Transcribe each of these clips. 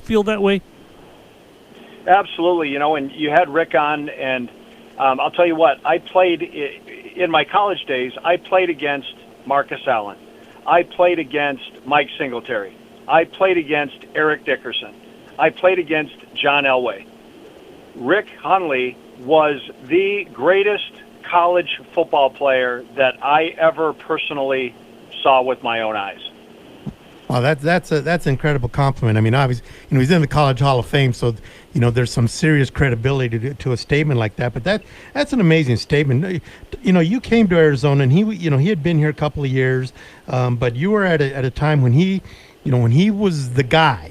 feel that way? Absolutely. And you had Rick on, and I'll tell you what, I played in my college days, I played against Marcus Allen. I played against Mike Singletary. I played against Eric Dickerson. I played against John Elway. Rick Hundley was the greatest college football player that I ever personally saw with my own eyes. Well, that's an incredible compliment. I mean, obviously, he's in the College Hall of Fame, so there's some serious credibility to a statement like that. But that's an amazing statement. You came to Arizona, and he had been here a couple of years, but you were at a time when he was the guy.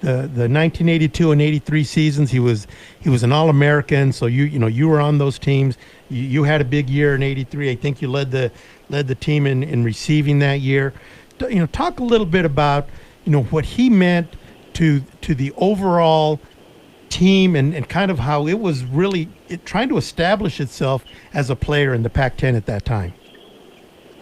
The 1982 and 83 seasons, he was an All-American. So you were on those teams. You had a big year in '83. I think you led the team in receiving that year. Talk a little bit about what he meant to the overall team and kind of how it was really trying to establish itself as a player in the Pac-10 at that time.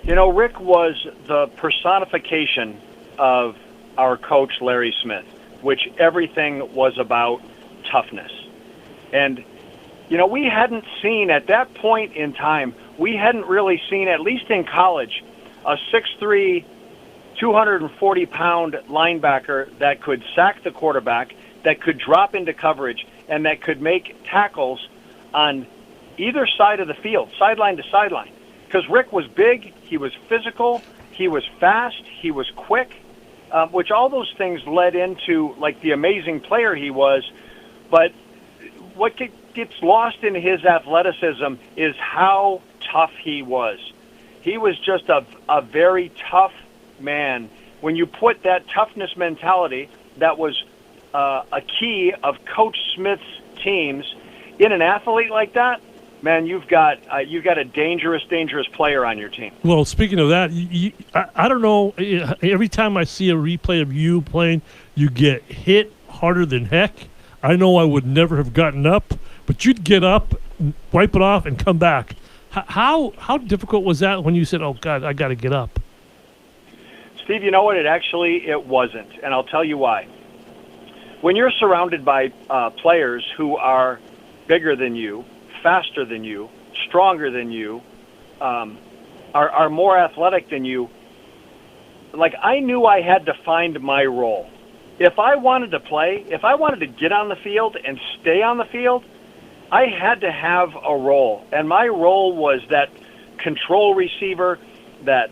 Rick was the personification of our coach Larry Smith, which everything was about toughness. And we hadn't seen at that point in time, we hadn't really seen, at least in college, a 6'3", 240-pound linebacker that could sack the quarterback, that could drop into coverage, and that could make tackles on either side of the field, sideline to sideline. Because Rick was big, he was physical, he was fast, he was quick, which all those things led into like the amazing player he was. But what gets lost in his athleticism is how tough he was. He was just a very tough man. When you put that toughness mentality that was a key of Coach Smith's teams in an athlete like that, man, you've got a dangerous player on your team. Well, speaking of that, I don't know. Every time I see a replay of you playing, you get hit harder than heck. I know I would never have gotten up, but you'd get up, wipe it off, and come back. How difficult was that when you said, "Oh God, I got to get up"? Steve, you know what? It wasn't, and I'll tell you why. When you're surrounded by players who are bigger than you, faster than you, stronger than you, are more athletic than you, like I knew I had to find my role. If I wanted to play, if I wanted to get on the field and stay on the field, I had to have a role. And my role was that control receiver, that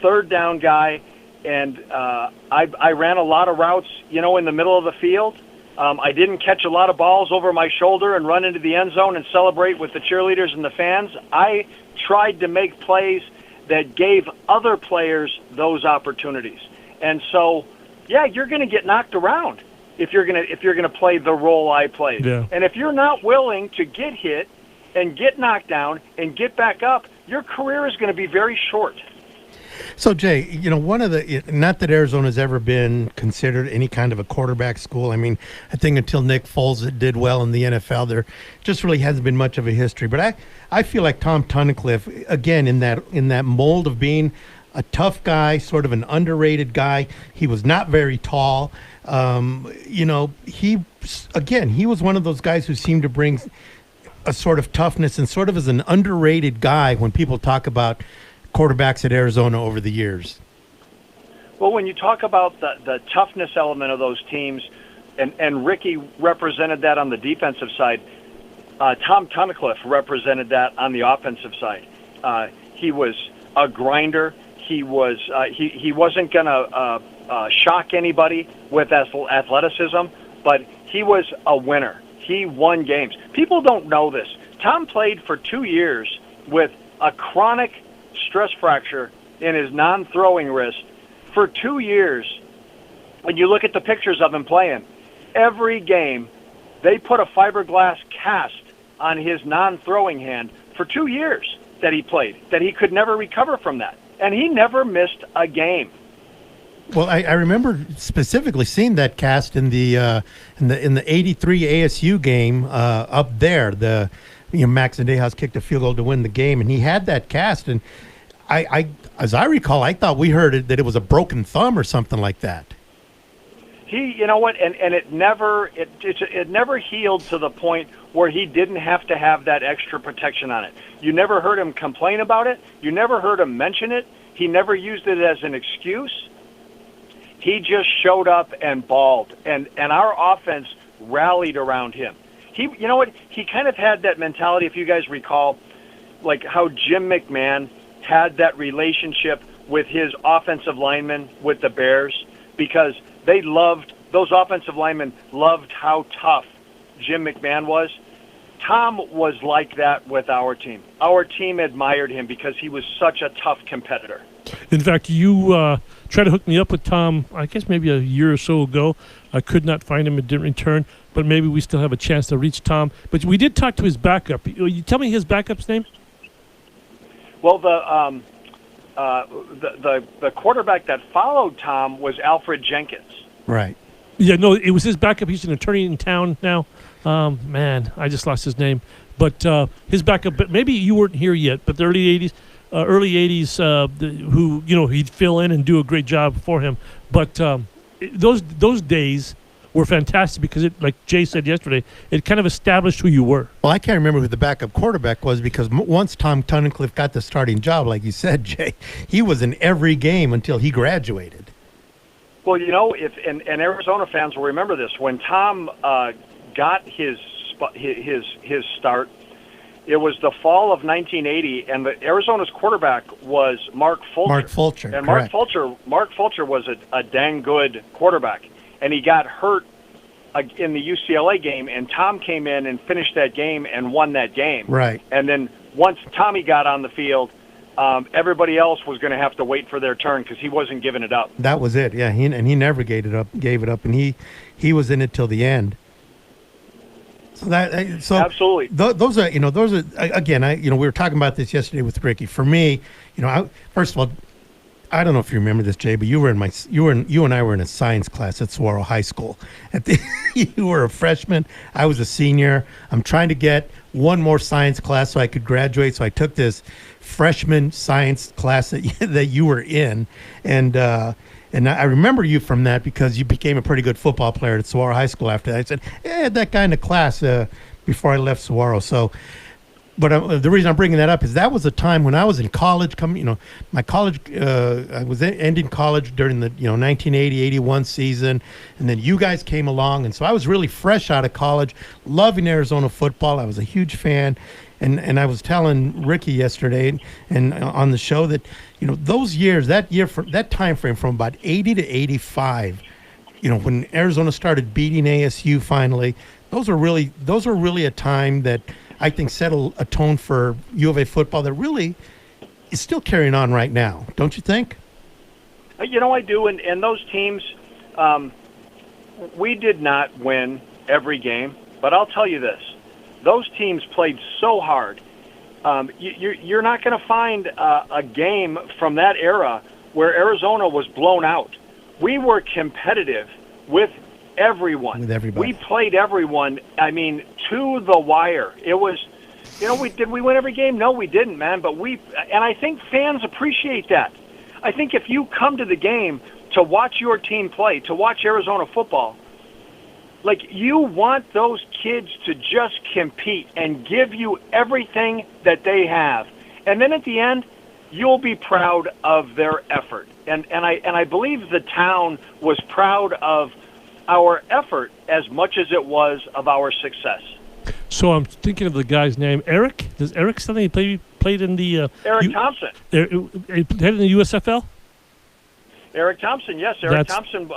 third down guy, and I ran a lot of routes, in the middle of the field. I didn't catch a lot of balls over my shoulder and run into the end zone and celebrate with the cheerleaders and the fans. I tried to make plays that gave other players those opportunities. And so, yeah, you're going to get knocked around if you're going to play the role I played. Yeah. And if you're not willing to get hit and get knocked down and get back up, your career is going to be very short. So, Jay, one of not that Arizona's ever been considered any kind of a quarterback school. I mean, I think until Nick Foles did well in the NFL, there just really hasn't been much of a history. But I feel like Tom Tunnicliffe, again, in that mold of being a tough guy, sort of an underrated guy. He was not very tall. He was one of those guys who seemed to bring a sort of toughness and sort of as an underrated guy when people talk about quarterbacks at Arizona over the years. Well, when you talk about the toughness element of those teams, and Ricky represented that on the defensive side, Tom Tunnicliffe represented that on the offensive side. He was a grinder. He wasn't going to shock anybody with athleticism, but he was a winner. He won games. People don't know this. Tom played for 2 years with a chronic stress fracture in his non-throwing wrist for 2 years. When you look at the pictures of him playing, every game they put a fiberglass cast on his non-throwing hand for 2 years that he played, that he could never recover from that. And he never missed a game. Well, I remember specifically seeing that cast in the '83 ASU game up there. Max Sendejas kicked a field goal to win the game, and he had that cast. And I as I recall, I thought we heard that it was a broken thumb or something like that. You know what, and it never healed to the point where he didn't have to have that extra protection on it. You never heard him complain about it. You never heard him mention it. He never used it as an excuse. He just showed up and balled, and our offense rallied around him. You know what, he kind of had that mentality, if you guys recall, like how Jim McMahon had that relationship with his offensive linemen with the Bears, because those offensive linemen loved how tough Jim McMahon was. Tom was like that with our team. Our team admired him because he was such a tough competitor. In fact, you tried to hook me up with Tom, I guess maybe a year or so ago. I could not find him, it didn't return, but maybe we still have a chance to reach Tom. But we did talk to his backup. You tell me his backup's name? Well, the quarterback that followed Tom was Alfred Jenkins. Right. Yeah, no, it was his backup. He's an attorney in town now. Man, I just lost his name. But his backup, but maybe you weren't here yet, but the early 80s, who, he'd fill in and do a great job for him. But those days were fantastic because it, like Jay said yesterday, it kind of established who you were. Well, I can't remember who the backup quarterback was because once Tom Tunnicliffe got the starting job, like you said, Jay, he was in every game until he graduated. Well, and Arizona fans will remember this. When Tom got his start, it was the fall of 1980, and Arizona's quarterback was Mark Fulcher. And correct. Mark Fulcher was a dang good quarterback, and he got hurt in the UCLA game, and Tom came in and finished that game and won that game. Right. And then once Tommy got on the field, everybody else was going to have to wait for their turn because he wasn't giving it up. That was it, yeah. He never gave it up, and he was in it till the end. So absolutely. Those are again. We were talking about this yesterday with Ricky. For me, first of all, I don't know if you remember this, Jay, but you and I were in a science class at Saguaro High School. You were a freshman. I was a senior. I'm trying to get one more science class so I could graduate. So I took this freshman science class that you were in, and I remember you from that because you became a pretty good football player at Saguaro High School after that. I said, I had that guy in the class before I left Saguaro. So, but the reason I'm bringing that up is that was a time when I was in college. My college, I was ending college during the 1980-81 season, and then you guys came along, and so I was really fresh out of college, loving Arizona football. I was a huge fan. And I was telling Ricky yesterday and on the show that those years, that time frame from about 80 to 85, when Arizona started beating ASU finally, those were really a time that I think set a tone for U of A football that really is still carrying on right now. Don't you think? I do. And those teams, we did not win every game, but I'll tell you this. Those teams played so hard. You're not going to find a game from that era where Arizona was blown out. We were competitive with everyone. With everybody. We played everyone, to the wire. It was, did we win every game? No, we didn't, man. But and I think fans appreciate that. I think if you come to the game to watch your team play, to watch Arizona football, like, you want those kids to just compete and give you everything that they have. And then at the end, you'll be proud of their effort. And I believe the town was proud of our effort as much as it was of our success. So I'm thinking of the guy's name, Eric. Does Eric something he played in the Eric Thompson. He played in the USFL? Eric Thompson, yes. Eric Thompson,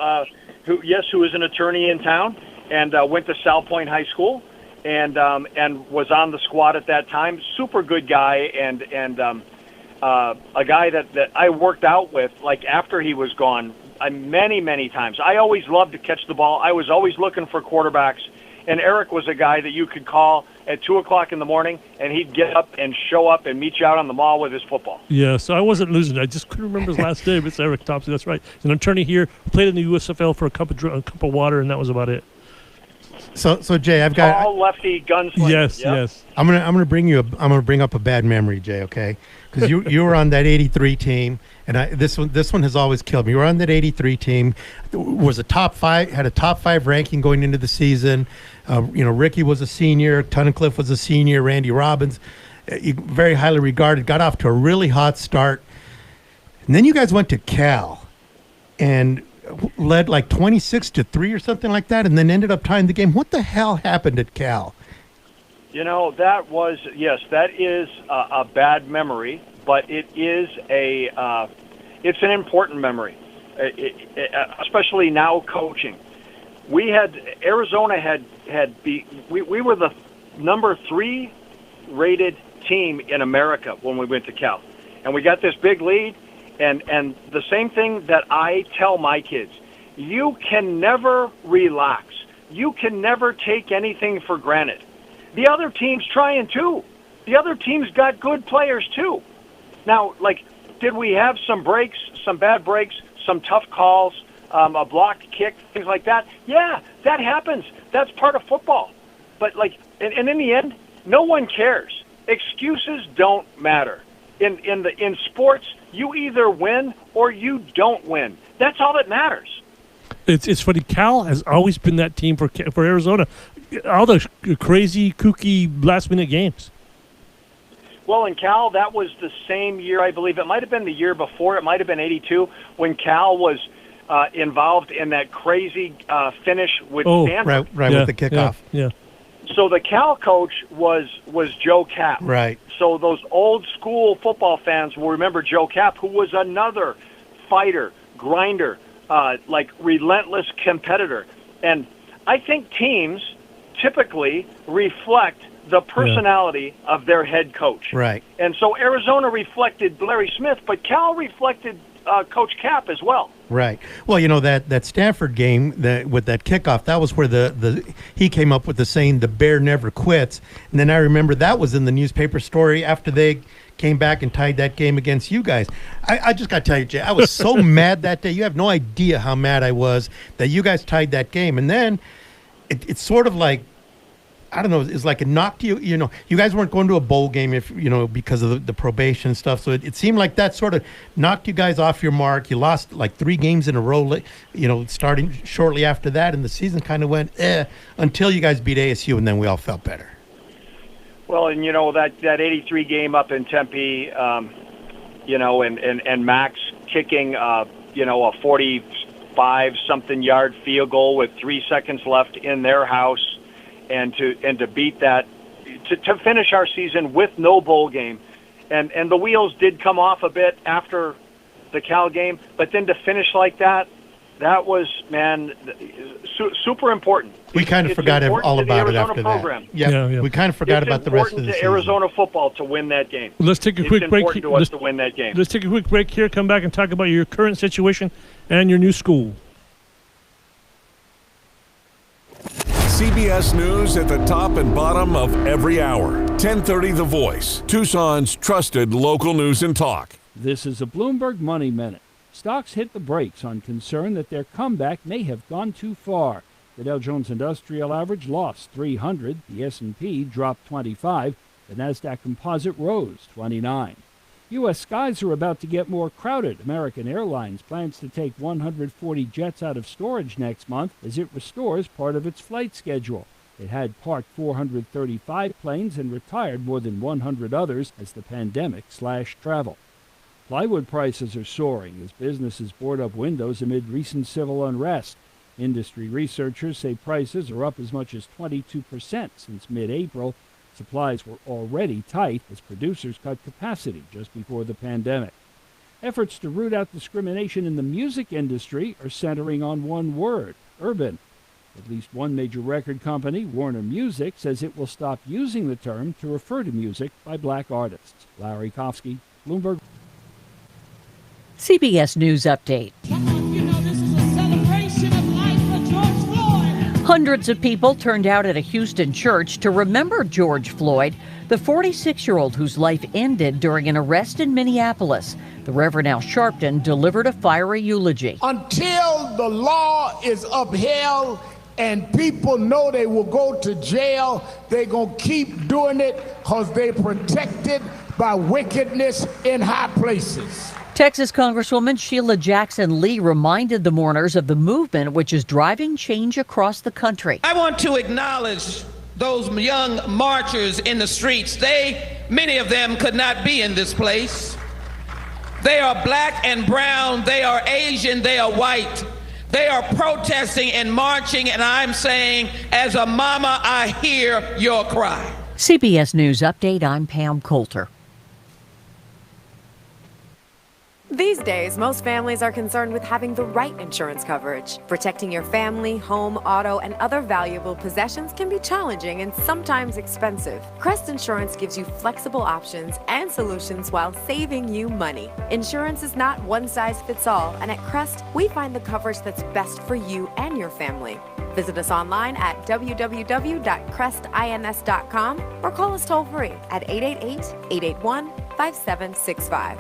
who is an attorney in town. And went to South Point High School, and was on the squad at that time. Super good guy, and a guy that I worked out with like after he was gone many times. I always loved to catch the ball. I was always looking for quarterbacks, and Eric was a guy that you could call at 2:00 in the morning, and he'd get up and show up and meet you out on the mall with his football. Yeah, so I wasn't losing. I just couldn't remember his last name. It's Eric Thompson. That's right. He's an attorney here. Played in the USFL for a cup of water, and that was about it. So Jay, I've got tall lefty gunslinger. Yes, Yep. yes. I'm gonna bring up a bad memory, Jay. Okay, because you were on that '83 team, and this one has always killed me. You were on that '83 team, was a top 5, had a top 5 ranking going into the season. Ricky was a senior, Tunnicliffe was a senior, Randy Robbins, very highly regarded. Got off to a really hot start, and then you guys went to Cal, and led like 26-3 or something like that, and then ended up tying the game. What the hell happened at Cal? That is a bad memory, but it is it's an important memory, especially now coaching. Arizona we were the number 3 rated team in America when we went to Cal, and we got this big lead. And the same thing that I tell my kids, you can never relax. You can never take anything for granted. The other team's trying too. The other team's got good players too. Now, did we have some breaks, some bad breaks, some tough calls, a blocked kick, things like that? Yeah, that happens. That's part of football. But and in the end, no one cares. Excuses don't matter. In sports, you either win or you don't win. That's all that matters. It's funny. Cal has always been that team for Arizona. All the crazy, kooky, last-minute games. Well, in Cal, that was the same year, I believe. It might have been the year before. It might have been '82 when Cal was involved in that crazy finish with Stanford. Right, with the kickoff. Yeah. So the Cal coach was Joe Kapp. Right. So those old school football fans will remember Joe Kapp, who was another fighter, grinder, relentless competitor. And I think teams typically reflect the personality of their head coach. Right. And so Arizona reflected Larry Smith, but Cal reflected Coach Kapp as well. Right. Well, that Stanford game with that kickoff, that was where he came up with the saying, "The bear never quits." And then I remember that was in the newspaper story after they came back and tied that game against you guys. I just got to tell you, Jay, I was so mad that day. You have no idea how mad I was that you guys tied that game. And then it's sort of like, I don't know, it's like it knocked you, you guys weren't going to a bowl game because of the probation stuff. So it seemed like that sort of knocked you guys off your mark. You lost 3 games in a row, starting shortly after that. And the season kind of went, until you guys beat ASU, and then we all felt better. Well, and that '83 game up in Tempe, and Max kicking, a 45-something yard field goal with 3 seconds left in their house. And to beat that, to finish our season with no bowl game, and the wheels did come off a bit after the Cal game, but then to finish like that was, man, super important. We kind of forgot all about it after program. that. Yeah, we kind of forgot about the rest of the season. It's important to Arizona football to win that game. Let's take a quick break. It's important to us to win that game. Let's take a quick break here. Come back and talk about your current situation and your new school. CBS News at the top and bottom of every hour. 1030 The Voice, Tucson's trusted local news and talk. This is a Bloomberg Money Minute. Stocks hit the brakes on concern that their comeback may have gone too far. The Dow Jones Industrial Average lost 300, the S&P dropped 25, the Nasdaq Composite rose 29. U.S. skies are about to get more crowded. American Airlines plans to take 140 jets out of storage next month as it restores part of its flight schedule. It had parked 435 planes and retired more than 100 others as the pandemic slashed travel. Plywood prices are soaring as businesses board up windows amid recent civil unrest. Industry researchers say prices are up as much as 22% since mid-April. Supplies were already tight as producers cut capacity just before the pandemic. Efforts to root out discrimination in the music industry are centering on one word, urban. At least one major record company, Warner Music, says it will stop using the term to refer to music by black artists. Larry Kofsky, Bloomberg. CBS News Update. Hundreds of people turned out at a Houston church to remember George Floyd, the 46-year-old whose life ended during an arrest in Minneapolis. The Reverend Al Sharpton delivered a fiery eulogy. Until the law is upheld and people know they will go to jail. They're going to keep doing it because they're protected by wickedness in high places. Texas Congresswoman Sheila Jackson Lee reminded the mourners of the movement which is driving change across the country. I want to acknowledge those young marchers in the streets. Many of them could not be in this place. They are black and brown, they are Asian, they are white. They are protesting and marching, and I'm saying, as a mama, I hear your cry. CBS News Update, I'm Pam Coulter. These days, most families are concerned with having the right insurance coverage. Protecting your family, home, auto, and other valuable possessions can be challenging and sometimes expensive. Crest Insurance gives you flexible options and solutions while saving you money. Insurance is not one size fits all, and at Crest, we find the coverage that's best for you and your family. Visit us online at www.crestins.com or call us toll free at 888-881-5765.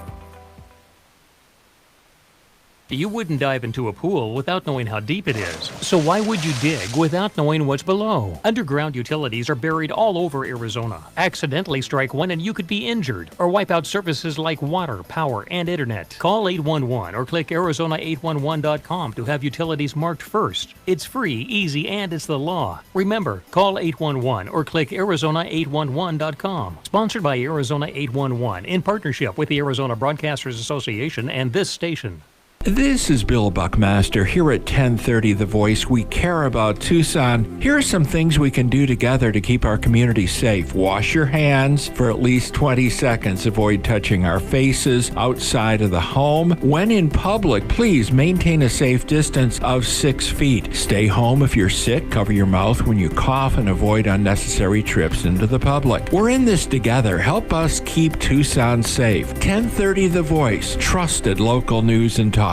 You wouldn't dive into a pool without knowing how deep it is. So why would you dig without knowing what's below? Underground utilities are buried all over Arizona. Accidentally strike one and you could be injured, or wipe out services like water, power, and internet. Call 811 or click Arizona811.com to have utilities marked first. It's free, easy, and it's the law. Remember, call 811 or click Arizona811.com. Sponsored by Arizona 811 in partnership with the Arizona Broadcasters Association and this station. This is Bill Buckmaster here at 1030 The Voice. We care about Tucson. Here are some things we can do together to keep our community safe. Wash your hands for at least 20 seconds. Avoid touching our faces outside of the home. When in public, please maintain a safe distance of 6 feet. Stay home if you're sick. Cover your mouth when you cough and avoid unnecessary trips into the public. We're in this together. Help us keep Tucson safe. 1030 The Voice. Trusted local news and talk.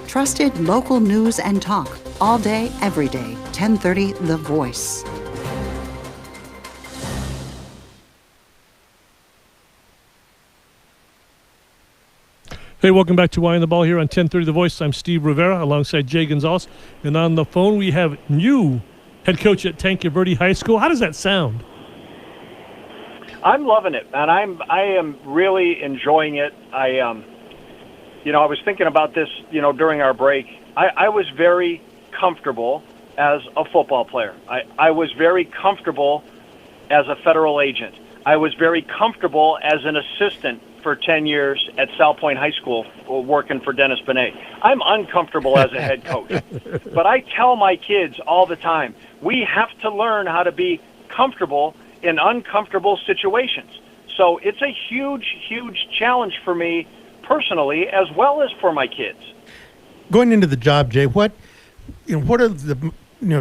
Trusted local news and talk. All day, every day. 1030 The Voice. Hey, welcome back to Why on the Ball here on 1030 The Voice. I'm Steve Rivera alongside Jay Gonzales. And on the phone we have new head coach at Tanque Verde High School. How does that sound? I'm loving it, and I am really enjoying it. I was thinking about this, during our break. I was very comfortable as a football player. I was very comfortable as a federal agent. I was very comfortable as an assistant for 10 years at South Point High School working for Dennis Benet. I'm uncomfortable as a head coach. But I tell my kids all the time, we have to learn how to be comfortable in uncomfortable situations. So it's a huge, huge challenge for me personally, as well as for my kids. Going into the job, Jay, what are the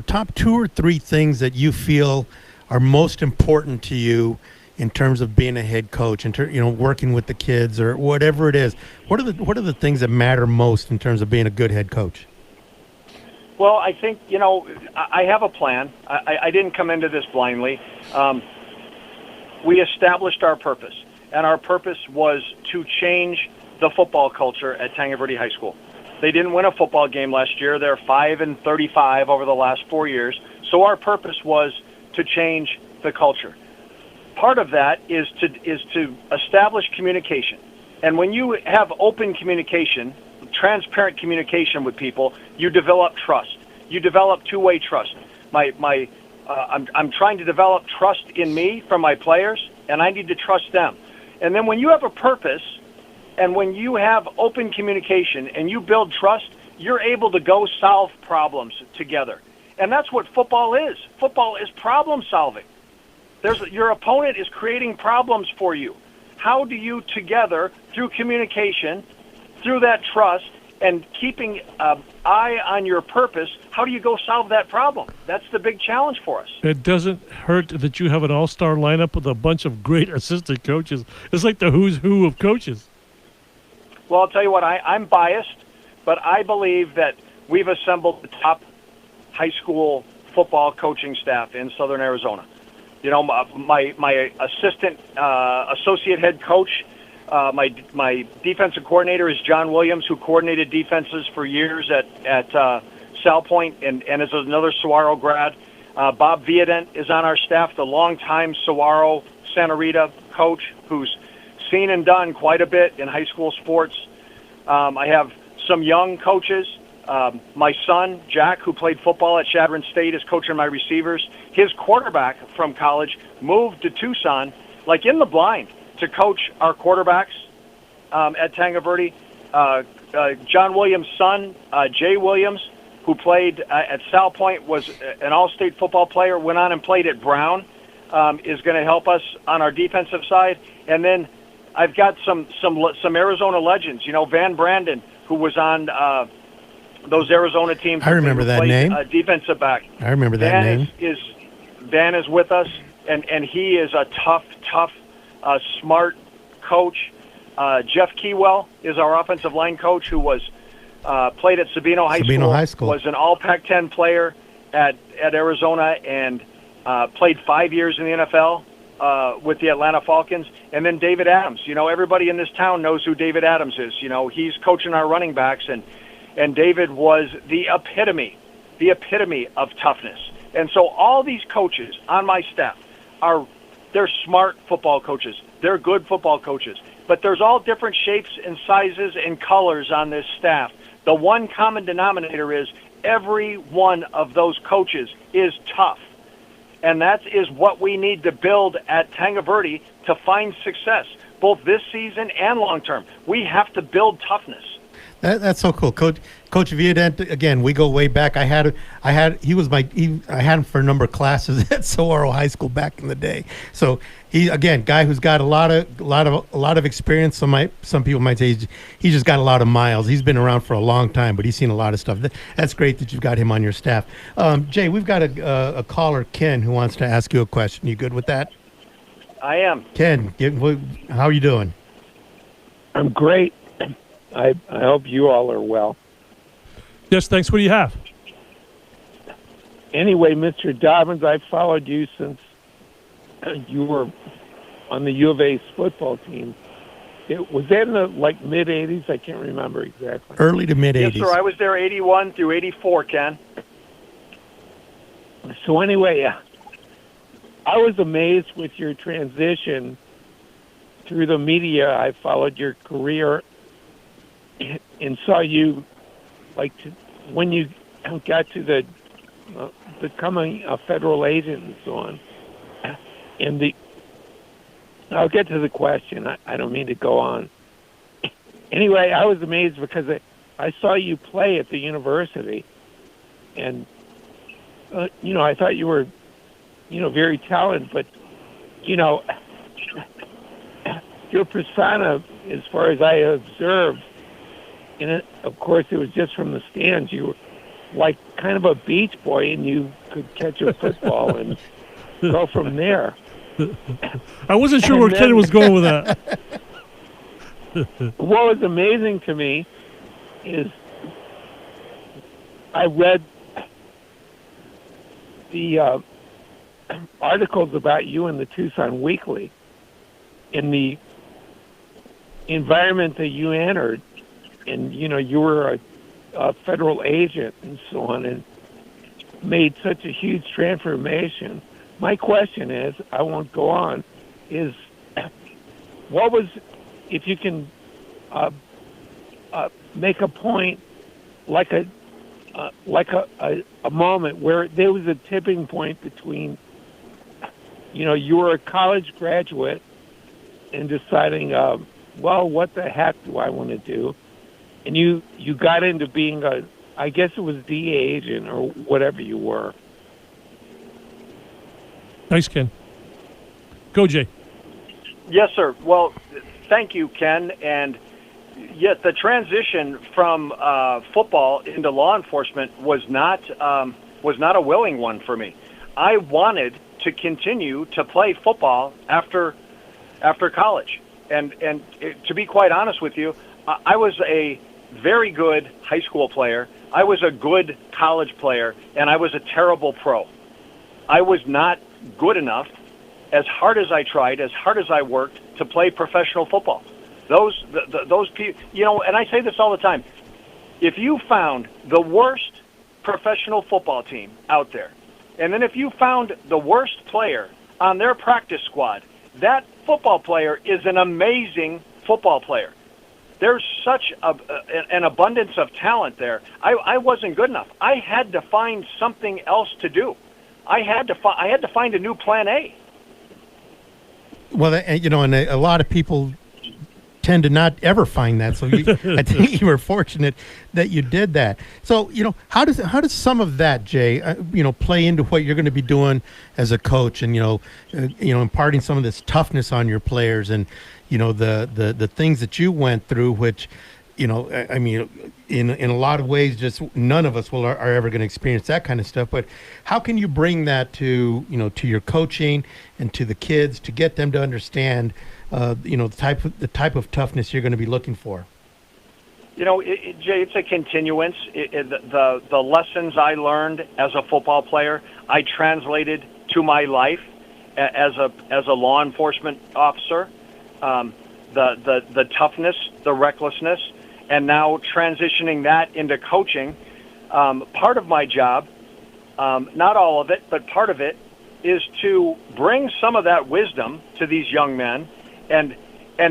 top 2 or 3 things that you feel are most important to you in terms of being a head coach, working with the kids or whatever it is? What are the things that matter most in terms of being a good head coach? Well, I think I have a plan. I didn't come into this blindly. We established our purpose, and our purpose was to change the football culture at Tanque Verde High School. They didn't win a football game last year. They're 5-35 over the last 4 years. So our purpose was to change the culture. Part of that is to establish communication. And when you have open communication, transparent communication with people, you develop trust. You develop two-way trust. I'm trying to develop trust in me from my players, and I need to trust them. And then when you have a purpose, and when you have open communication and you build trust, you're able to go solve problems together. And that's what football is. Football is problem solving. Your opponent is creating problems for you. How do you together, through communication, through that trust, and keeping an eye on your purpose, how do you go solve that problem? That's the big challenge for us. It doesn't hurt that you have an all-star lineup with a bunch of great assistant coaches. It's like the who's who of coaches. Well, I'll tell you what, I'm biased, but I believe that we've assembled the top high school football coaching staff in Southern Arizona. My assistant, associate head coach, my defensive coordinator is John Williams, who coordinated defenses for years at Sal Point and is another Saguaro grad. Bob Viadent is on our staff, the longtime Saguaro Santa Rita coach who's seen and done quite a bit in high school sports. I have some young coaches. My son, Jack, who played football at Chadron State, is coaching my receivers. His quarterback from college moved to Tucson, like in the blind, to coach our quarterbacks at Tango Verde. John Williams' son, Jay Williams, who played at Sal Point, was an all-state football player, went on and played at Brown, is going to help us on our defensive side. And then I've got some Arizona legends. You know, Van Brandon, who was on those Arizona teams. I remember that name. Defensive back. I remember that name. Van is with us, and he is a tough, smart coach. Jeff Keywell is our offensive line coach, who was played at Sabino High School. Was an All Pac-10 player at Arizona and played 5 years in the NFL with the Atlanta Falcons. And then David Adams. You know, everybody in this town knows who David Adams is. You know, he's coaching our running backs, and David was the epitome of toughness. And so all these coaches on my staff they're smart football coaches. They're good football coaches. But there's all different shapes and sizes and colors on this staff. The one common denominator is every one of those coaches is tough. And that is what we need to build at Tango Verde to find success, both this season and long term. We have to build toughness. That's so cool, Coach Viadent. Again, we go way back. I had him for a number of classes at Saguaro High School back in the day. So he, again, guy who's got a lot of experience. Some people might say he's just got a lot of miles. He's been around for a long time, but he's seen a lot of stuff. That's great that you've got him on your staff. Jay, we've got a caller, Ken, who wants to ask you a question. You good with that? I am. Ken, how are you doing? I'm great. I hope you all are well. Yes, thanks. What do you have? Anyway, Mr. Dobbins, I've followed you since you were on the U of A's football team. Was that in the mid-'80s? I can't remember exactly. Early to mid-'80s. Yes, sir. I was there 81 through 84, Ken. So anyway, I was amazed with your transition through the media. I followed your career and saw you, when you got to the becoming a federal agent and so on. And I'll get to the question. I don't mean to go on. Anyway, I was amazed because I saw you play at the university, and I thought you were, very talented, but your persona, as far as I observed, and of course it was just from the stands, you were like kind of a beach boy, and you could catch a football and go from there. I wasn't sure where Ken was going with that. What was amazing to me is I read the articles about you in the Tucson Weekly, in the environment that you entered, and you were a federal agent and so on, and made such a huge transformation. My question is, I won't go on, is what was, if you can make a point, like a moment where there was a tipping point between, you were a college graduate and deciding, what the heck do I want to do? And you got into being I guess it was DA agent or whatever you were. Thanks, Ken. Go, Jay. Yes, sir. Well, thank you, Ken. And yet the transition from football into law enforcement was not a willing one for me. I wanted to continue to play football after college. And to be quite honest with you, I was a very good high school player. I was a good college player, and I was a terrible pro. I was not good enough, as hard as I tried, as hard as I worked, to play professional football. Those people, and I say this all the time. If you found the worst professional football team out there, and then if you found the worst player on their practice squad, that football player is an amazing football player. There's such an abundance of talent there. I wasn't good enough. I had to find something else to do. I had to find a new plan A. Well, and a lot of people tend to not ever find that. So I think you were fortunate that you did that. So, how does some of that, Jay, play into what you're going to be doing as a coach, and imparting some of this toughness on your players, and the things that you went through, which in a lot of ways, just none of us are ever going to experience that kind of stuff. But how can you bring that to your coaching and to the kids, to get them to understand the type of toughness you're going to be looking for? Jay, it's a continuance. The lessons I learned as a football player, I translated to my life as a law enforcement officer. The toughness, the recklessness, and now transitioning that into coaching. Part of my job, not all of it, but part of it, is to bring some of that wisdom to these young men, and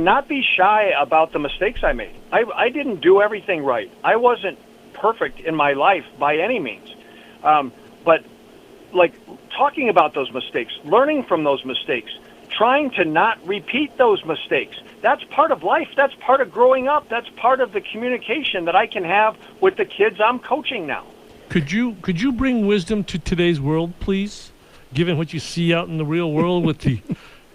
not be shy about the mistakes I made. I didn't do everything right. I wasn't perfect in my life by any means. But talking about those mistakes, learning from those mistakes, trying to not repeat those mistakes, that's part of life. That's part of growing up. That's part of the communication that I can have with the kids I'm coaching now. Could you bring wisdom to today's world, please? Given what you see out in the real world with the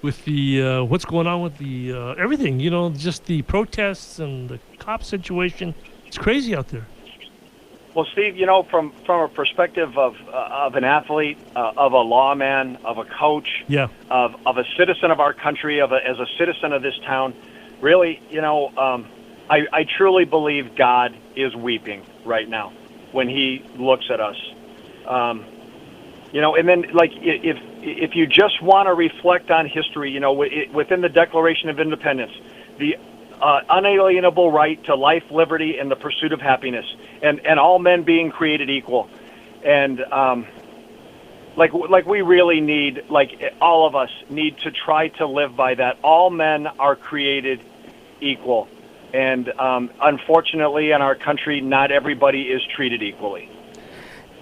what's going on with the everything, just the protests and the cop situation. It's crazy out there. Well, Steve, from a perspective of an athlete, of a lawman, of a coach, of a citizen of our country, as a citizen of this town, really, I truly believe God is weeping right now when He looks at us. And then if you just want to reflect on history, within the Declaration of Independence, the unalienable right to life, liberty, and the pursuit of happiness, and all men being created equal. And we really need, all of us need to try to live by that. All men are created equal. And unfortunately, in our country, not everybody is treated equally.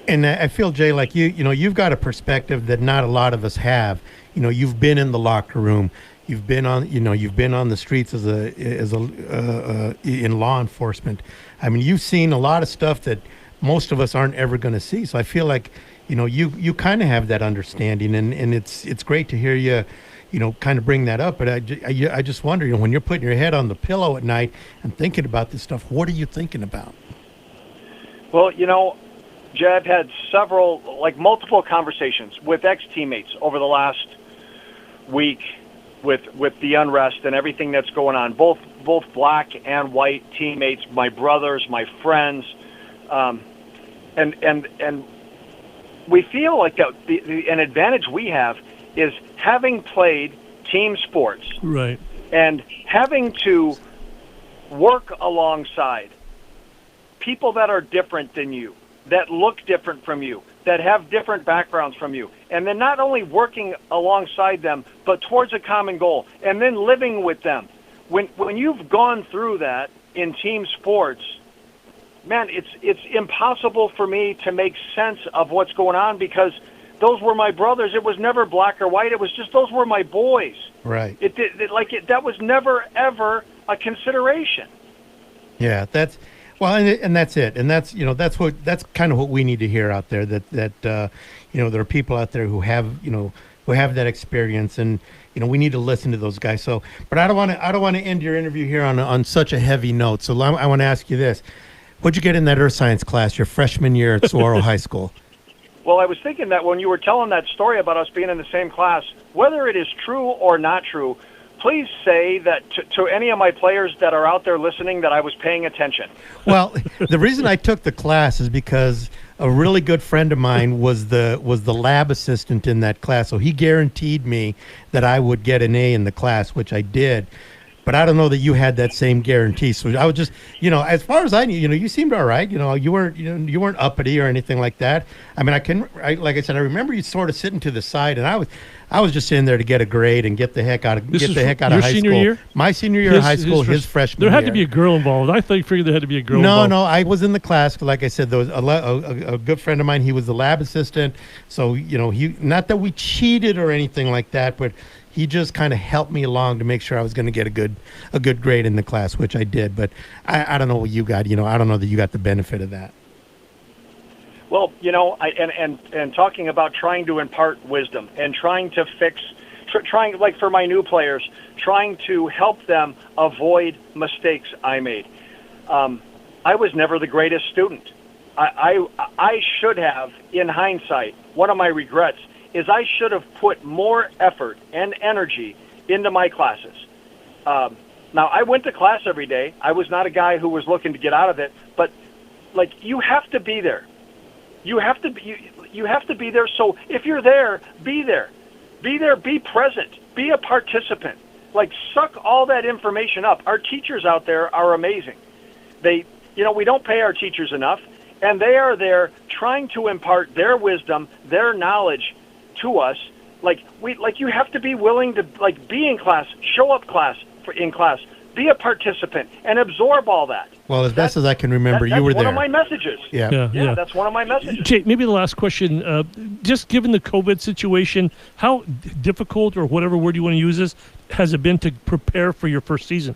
And I feel, Jay, like you've got a perspective that not a lot of us have. You've been in the locker room. You've been on the streets as in law enforcement. I mean, you've seen a lot of stuff that most of us aren't ever going to see. So I feel like, you kind of have that understanding, and it's great to hear you, kind of bring that up. But I just wonder, when you're putting your head on the pillow at night and thinking about this stuff, what are you thinking about? Well, Jay, I've had multiple conversations with ex-teammates over the last week with the unrest and everything that's going on, both black and white teammates, my brothers, my friends, and we feel like an advantage we have is having played team sports, right, and having to work alongside people that are different than you, that look different from you, that have different backgrounds from you, and then not only working alongside them, but towards a common goal, and then living with them. When you've gone through that in team sports, man, it's impossible for me to make sense of what's going on, because those were my brothers. It was never black or white. It was just those were my boys. Right. That was never ever a consideration. Yeah, that's. Well, and that's it, and that's kind of what we need to hear out there. That there are people out there who have that experience, and we need to listen to those guys. So, but I don't want to end your interview here on such a heavy note. So I want to ask you this: what'd you get in that earth science class your freshman year at Saguaro High School? Well, I was thinking that when you were telling that story about us being in the same class, whether it is true or not true, please say that to any of my players that are out there listening that I was paying attention. Well, the reason I took the class is because a really good friend of mine was the lab assistant in that class, so he guaranteed me that I would get an A in the class, which I did. But I don't know that you had that same guarantee. So I was just, as far as I knew, you seemed all right. You weren't uppity or anything like that. I mean, like I said, I remember you sort of sitting to the side, and I was just in there to get a grade and get the heck out of high school. Your senior year? My senior year of high school, his freshman year. There had to be a girl involved. I figured there had to be a girl involved. No, I was in the class. Like I said, there was a good friend of mine. He was the lab assistant. So, he, not that we cheated or anything like that, but he just kind of helped me along to make sure I was going to get a good grade in the class, which I did. But I don't know what you got. I don't know that you got the benefit of that. Well, and talking about trying to impart wisdom and trying to trying like for my new players, trying to help them avoid mistakes I made. I was never the greatest student. I should have, in hindsight, one of my regrets is I should have put more effort and energy into my classes. Now, I went to class every day. I was not a guy who was looking to get out of it, but you have to be there. You have to be there. So if you're there, be there. Be there, be present. Be a participant. Suck all that information up. Our teachers out there are amazing. We don't pay our teachers enough, and they are there trying to impart their wisdom, their knowledge to us. You have to be willing to be in class, show up in class, be a participant, and absorb all that. Well, as best as I can remember, you were there. That's one of my messages. Yeah, that's one of my messages. Jay, maybe the last question, just given the COVID situation, how difficult, or whatever word you want to use this, has it been to prepare for your first season?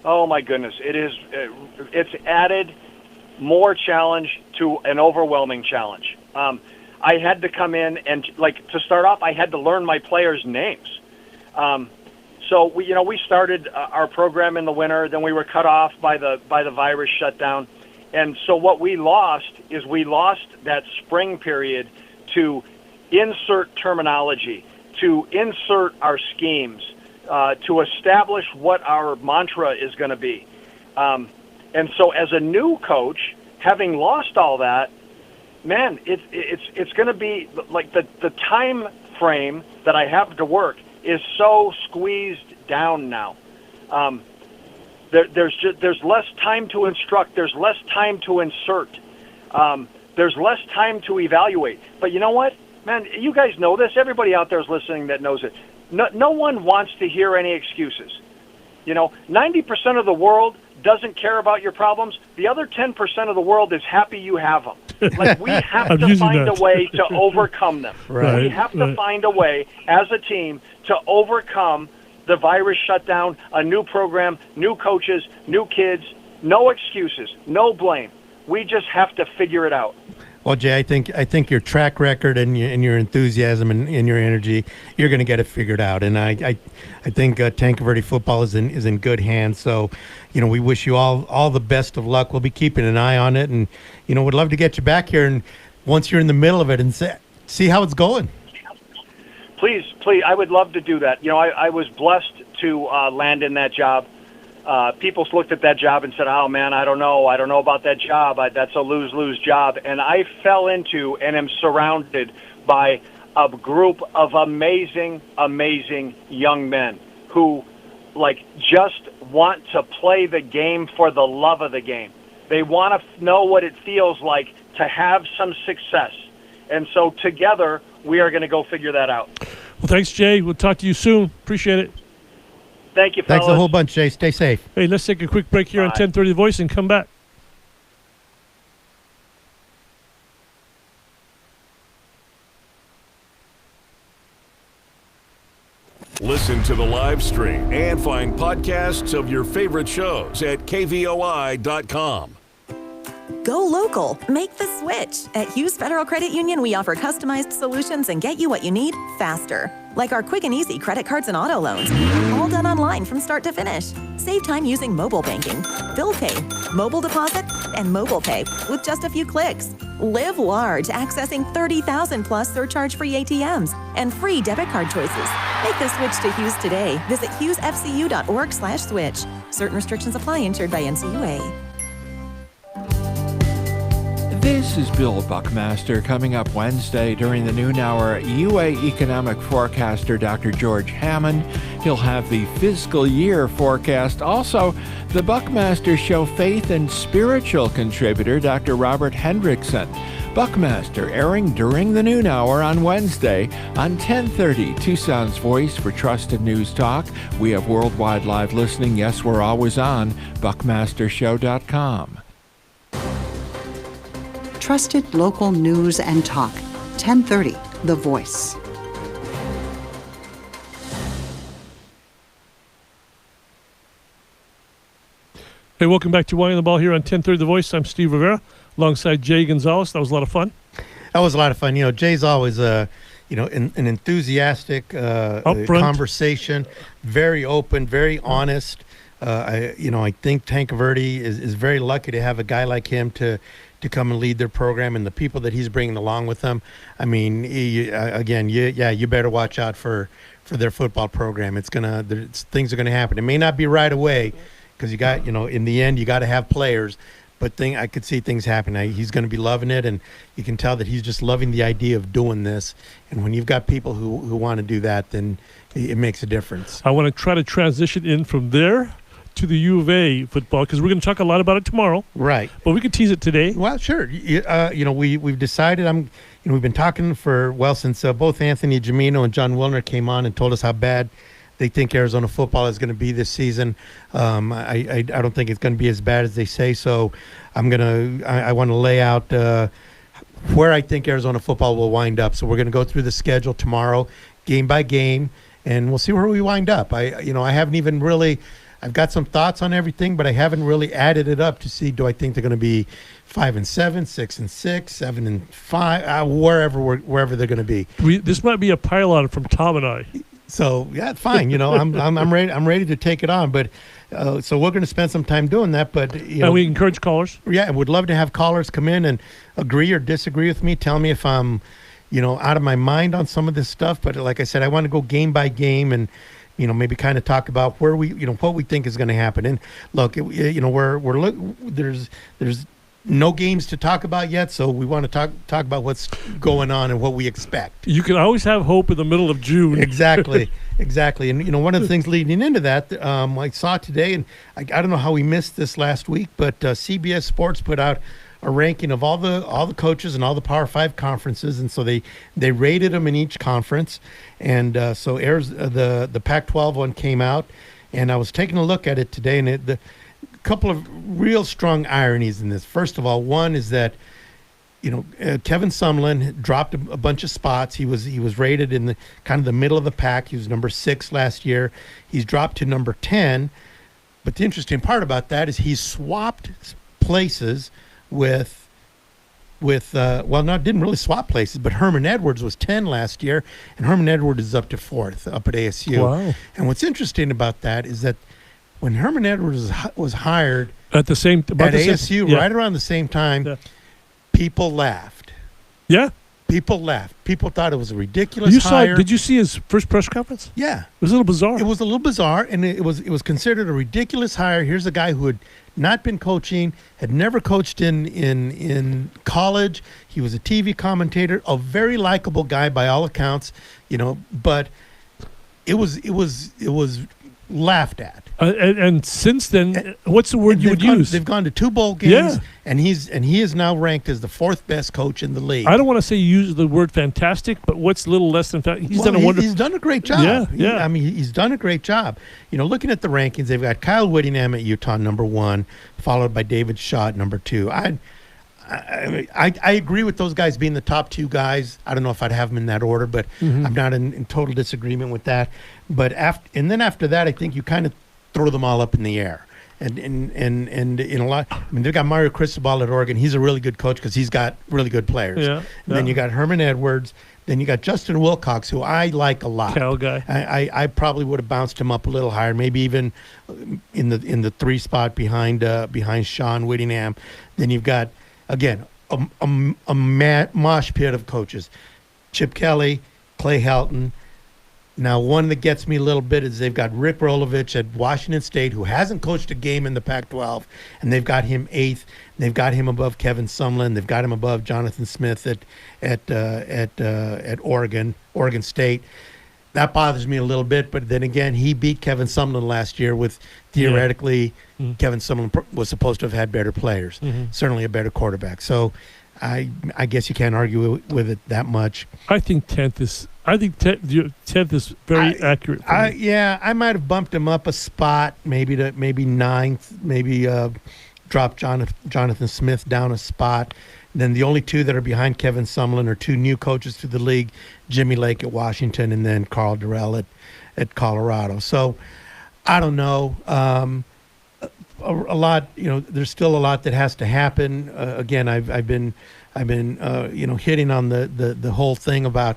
Oh, my goodness. It is. It's added more challenge to an overwhelming challenge. I had to come in and, to start off, I had to learn my players' names. So we started our program in the winter, then we were cut off by the virus shutdown, and so what we lost that spring period to insert terminology, to insert our schemes, to establish what our mantra is going to be, and so as a new coach, having lost all that, man, it's going to be the time frame that I have to work is so squeezed down now. There's less time to instruct. There's less time to insert. There's less time to evaluate. But you know what, man? You guys know this. Everybody out there is listening that knows it. No one wants to hear any excuses. 90% of the world doesn't care about your problems. The other 10% of the world is happy you have them. We have to find a way to overcome them. Right. We have to find a way as a team to overcome the virus shutdown, a new program, new coaches, new kids, no excuses, no blame. We just have to figure it out. Well, Jay, I think your track record and your enthusiasm and your energy, you're going to get it figured out. And I think Tanque Verde football is in good hands. So, we wish you all the best of luck. We'll be keeping an eye on it, and would love to get you back here and once you're in the middle of it and see how it's going. Please, I would love to do that. I was blessed to land in that job. People looked at that job and said, "Oh man, I don't know about that job. That's a lose-lose job." And I fell into and am surrounded by a group of amazing, amazing young men who, just want to play the game for the love of the game. They want to know what it feels like to have some success. And so together, we are going to go figure that out. Well, thanks, Jay. We'll talk to you soon. Appreciate it. Thank you, fellas. Thanks a whole bunch, Jay. Stay safe. Hey, let's take a quick break here on 1030 The Voice and come back. Listen to the live stream and find podcasts of your favorite shows at kvoi.com. Go local. Make the switch. At Hughes Federal Credit Union, we offer customized solutions and get you what you need faster. Like our quick and easy credit cards and auto loans. All done online from start to finish. Save time using mobile banking, bill pay, mobile deposit, and mobile pay with just a few clicks. Live large, accessing 30,000 plus surcharge-free ATMs and free debit card choices. Make the switch to Hughes today. Visit hughesfcu.org/switch. Certain restrictions apply, insured by NCUA. This is Bill Buckmaster. Coming up Wednesday during the noon hour, UA economic forecaster Dr. George Hammond. He'll have the fiscal year forecast. Also, the Buckmaster Show faith and spiritual contributor Dr. Robert Hendrickson. Buckmaster airing during the noon hour on Wednesday on 1030 Tucson's Voice for Trusted News Talk. We have worldwide live listening. Yes, we're always on buckmastershow.com. Trusted local news and talk. 1030 The Voice. Hey, welcome back to Wine the Ball here on 1030 The Voice. I'm Steve Rivera alongside Jay Gonzales. That was a lot of fun. That was a lot of fun. Jay's always an enthusiastic conversation, very open, very honest. I think Tanque Verde is very lucky to have a guy like him to come and lead their program, and the people that he's bringing along with them. I mean, you better watch out for their football program. Things are gonna happen. It may not be right away, because you got, in the end, you got to have players. But I could see things happening. He's going to be loving it, and you can tell that he's just loving the idea of doing this. And when you've got people who want to do that, then it makes a difference. I want to try to transition in from there to the U of A football, because we're going to talk a lot about it tomorrow. Right. But we could tease it today. Well, sure. We've decided. We've been talking since both Anthony Gimino and John Wilner came on and told us how bad they think Arizona football is going to be this season. I don't think it's going to be as bad as they say. So I want to lay out where I think Arizona football will wind up. So we're going to go through the schedule tomorrow, game by game, and we'll see where we wind up. I haven't even really. I've got some thoughts on everything, but I haven't really added it up to see, do I think they're going to be 5-7, 6-6, 7-5, wherever they're going to be. This might be a pile on from Tom and I. So yeah, fine. I'm ready. I'm ready to take it on. But so we're going to spend some time doing that. But and we encourage callers. Yeah, I would love to have callers come in and agree or disagree with me. Tell me if I'm, out of my mind on some of this stuff. But like I said, I want to go game by game and maybe kind of talk about where we, what we think is going to happen. And look, there's no games to talk about yet, so we want to talk about what's going on and what we expect. You can always have hope in the middle of June. Exactly. And one of the things leading into that, I saw today, and I don't know how we missed this last week, but CBS Sports put out a ranking of all the coaches and all the Power 5 conferences, and so they rated them in each conference. And so the Pac-12 one came out, and I was taking a look at it today, and the couple of real strong ironies in this. First of all, one is that Kevin Sumlin dropped a bunch of spots. He was rated in the kind of the middle of the pack. He was number 6 last year. He's dropped to number 10. But the interesting part about that is he's swapped places didn't really swap places, but Herman Edwards was 10 last year, and Herman Edwards is up to 4th up at ASU. Wow. And what's interesting about that is that when Herman Edwards was hired at ASU, right around the same time, people laughed. Yeah. People laughed. People thought it was a ridiculous hire. Did you see his first press conference? Yeah. It was a little bizarre. It was a little bizarre, and it was considered a ridiculous hire. Here's a guy who had not been coaching, had never coached in college. He was a TV commentator, a very likable guy by all accounts, but it was laughed at. And since then, what's the word you would use? They've gone to 2 bowl games, and he is now ranked as the 4th best coach in the league. I don't want to say use the word fantastic, but what's a little less than he's done a great job. Yeah. He's done a great job. Looking at the rankings, they've got Kyle Whittingham at Utah number 1, followed by David Shaw at number 2. I agree with those guys being the top 2 guys. I don't know if I'd have them in that order, but I'm not in total disagreement with that. But after that, I think you kind of throw them all up in the air. And in a lot, they've got Mario Cristobal at Oregon. He's a really good coach because he's got really good players. Yeah. And then you got Herman Edwards. Then you got Justin Wilcox, who I like a lot. Cal guy. I probably would have bounced him up a little higher, maybe even in the 3 spot behind Sean Whittingham. Then you've got, again, a mosh pit of coaches. Chip Kelly, Clay Helton, Now, one that gets me a little bit is they've got Rick Rolovich at Washington State, who hasn't coached a game in the Pac-12, and they've got him 8th. They've got him above Kevin Sumlin. They've got him above Jonathan Smith at Oregon State. That bothers me a little bit, but then again, he beat Kevin Sumlin last year with theoretically Kevin Sumlin was supposed to have had better players, certainly a better quarterback. So I guess you can't argue with it that much. I think 10th is very accurate. I might have bumped him up a spot, maybe 9th, maybe drop Jonathan Smith down a spot. And then the only two that are behind Kevin Sumlin are two new coaches to the league, Jimmy Lake at Washington and then Carl Durrell at Colorado. So I don't know. A lot, there's still a lot that has to happen. Again, I've been hitting on the whole thing about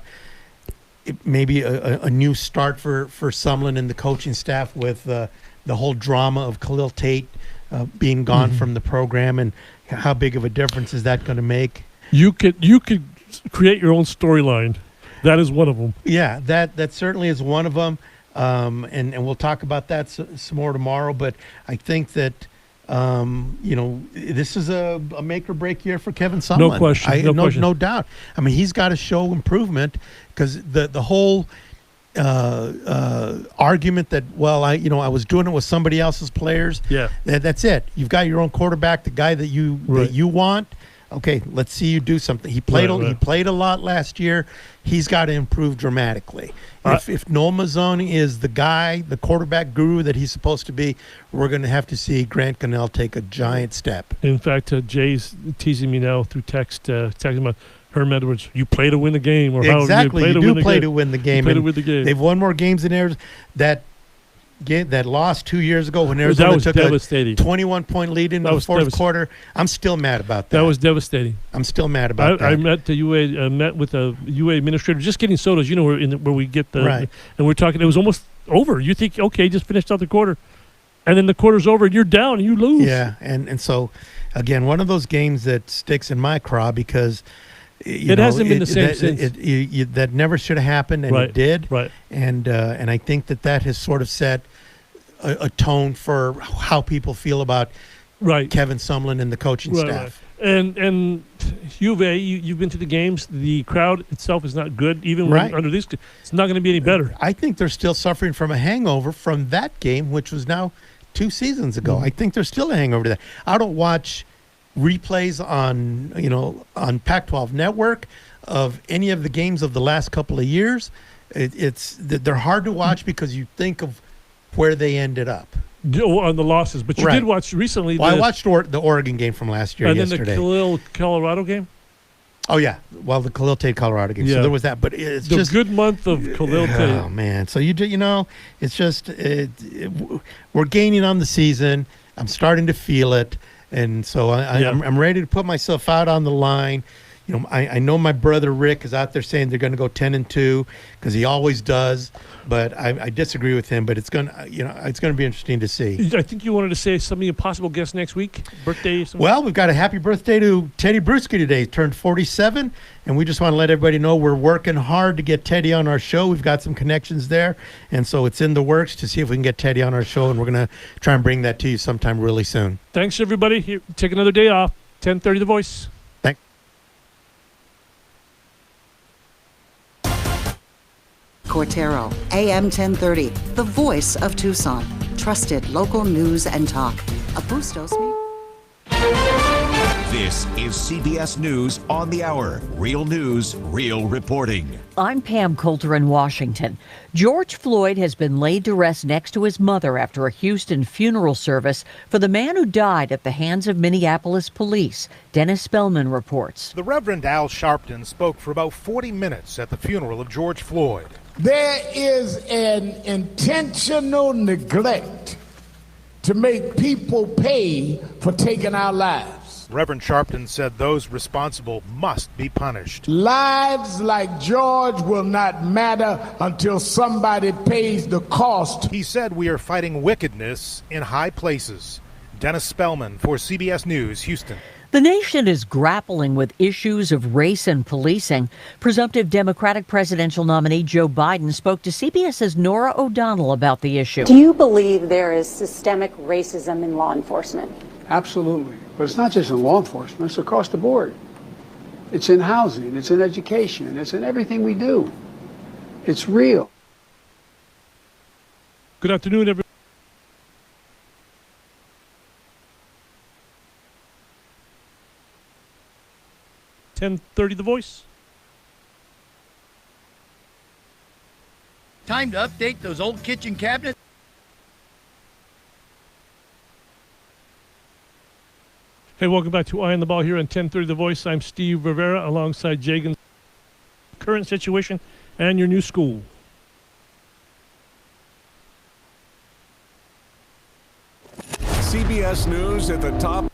maybe a new start for Sumlin and the coaching staff with the whole drama of Khalil Tate being gone from the program, and how big of a difference is that going to make? You could create your own storyline. That is one of them. Yeah, that certainly is one of them. And we'll talk about that some more tomorrow. But I think that this is a make or break year for Kevin Sumlin. No question. No doubt. I mean, he's got to show improvement, because the whole argument that I was doing it with somebody else's players. Yeah, that's it. You've got your own quarterback, the guy that you want. Okay, let's see you do something. He played a lot last year. He's got to improve dramatically. If Noel Mazzone is the guy, the quarterback guru that he's supposed to be, we're going to have to see Grant Connell take a giant step. In fact, Jay's teasing me now through text, talking about Herm Edwards. You play to win the game, or exactly. You do play to win the game. Play to win the game. They've won more games than Arizona. That loss 2 years ago when Arizona took a 21-point lead in the fourth quarter. I'm still mad about that. That was devastating. I'm still mad about that. I met the UA with a UA administrator, just getting sodas. Where we get the right. And we're talking. It was almost over. You think, okay, just finished out the quarter, and then the quarter's over, and you're down, and you lose. Yeah, and so again, one of those games that sticks in my craw because. It hasn't been the same since. That never should have happened, and it did. Right. And I think that has sort of set a tone for how people feel about Kevin Sumlin and the coaching staff. Right. And UVA, you've been to the games. The crowd itself is not good. Even under this, it's not going to be any better. I think they're still suffering from a hangover from that game, which was now 2 seasons ago. I think there's still a hangover to that. I don't watch replays on Pac-12 Network of any of the games of the last couple of years. They're hard to watch because you think of where they ended up on the losses. But you did watch recently. Well, I watched the Oregon game from last year. And yesterday. Then the Khalil Colorado game. Oh yeah, well the Khalil Tate Colorado game. Yeah. So there was that, but it's the just good month of Khalil Tate. Oh man, so it's just we're gaining on the season. I'm starting to feel it. And so I'm ready to put myself out on the line. I know my brother Rick is out there saying they're going to go 10-2 because he always does. But I disagree with him. But it's going to be interesting to see. I think you wanted to say something a possible guest next week, birthday. Well, we've got a happy birthday to Teddy Bruschi today. He turned 47, and we just want to let everybody know we're working hard to get Teddy on our show. We've got some connections there, and so it's in the works to see if we can get Teddy on our show, and we're going to try and bring that to you sometime really soon. Thanks, everybody. Here, take another day off. 10:30 The Voice. Thanks. Cortero, AM 1030, the voice of Tucson. Trusted local news and talk. A Bustos me. This is CBS News on the Hour. Real news, real reporting. I'm Pam Coulter in Washington. George Floyd has been laid to rest next to his mother after a Houston funeral service for the man who died at the hands of Minneapolis police. Dennis Spellman reports. The Reverend Al Sharpton spoke for about 40 minutes at the funeral of George Floyd. There is an intentional neglect to make people pay for taking our lives. Reverend Sharpton said those responsible must be punished. Lives like George will not matter until somebody pays the cost. He said we are fighting wickedness in high places. Dennis Spellman for CBS News, Houston. The nation is grappling with issues of race and policing. Presumptive Democratic presidential nominee Joe Biden spoke to CBS's Norah O'Donnell about the issue. Do you believe there is systemic racism in law enforcement? Absolutely. But it's not just in law enforcement, it's across the board. It's in housing, it's in education, it's in everything we do. It's real. Good afternoon, everyone. .30 The Voice. Time to update those old kitchen cabinets. Hey, welcome back to Eye on the Ball here on 1030 The Voice. I'm Steve Rivera alongside Jay Gonzales. Current situation and your new school. CBS News at the top.